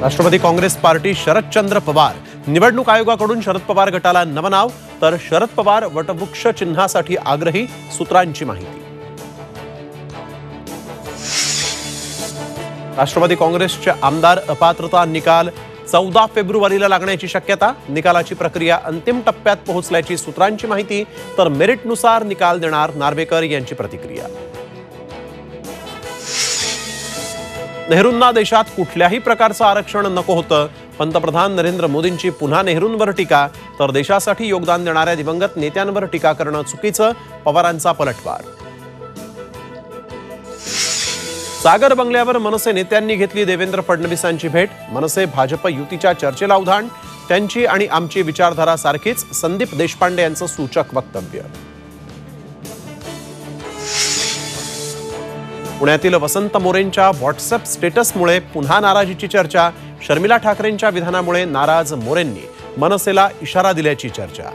Rashtrawadi Congress party Sharadchandra Pawar निवडणूक आयोगाकडून शरद पवार गटाला नवं नाव, तर शरद पवार वटवृक्ष चिन्हासाठी आग्रही, सूत्रांची माहिती। राष्ट्रवादी काँग्रेसचे आमदार अपात्रता निकाल 14 फेब्रुवारीला लागण्याची शक्यता, निकालाची प्रक्रिया अंतिम टप्प्यात पोहोचल्याची सूत्रांची माहिती, तर मेरिटनुसार निकाल देणार, नार्वेकर यांची प्रतिक्रिया। नेहरूंना देशात कुठल्याही प्रकारचं आरक्षण नको होतं, पंतप्रधान नरेंद्र मोदींची पुन्हा नेहरूंवर टीका, तर देशासाठी योगदान देणाऱ्या दिवंगत नेत्यांवर टीका करणं चुकीचं, पवारांचा पलटवार। सागर बंगल्यावर मनसे नेत्यांनी घेतली देवेंद्र फडणवीसांची भेट, मनसे भाजप युतीच्या चर्चेला उधाण, त्यांची आणि आमची विचारधारा सारखीच, संदीप देशपांडे यांचं सूचक वक्तव्य। पुण्यातील वसंत मोरेंच्या व्हॉट्सअप स्टेटसमुळे पुन्हा नाराजीची चर्चा, शर्मिला ठाकरेंच्या विधानामुळे नाराज मोरेंनी मनसेला इशारा दिल्याची चर्चा।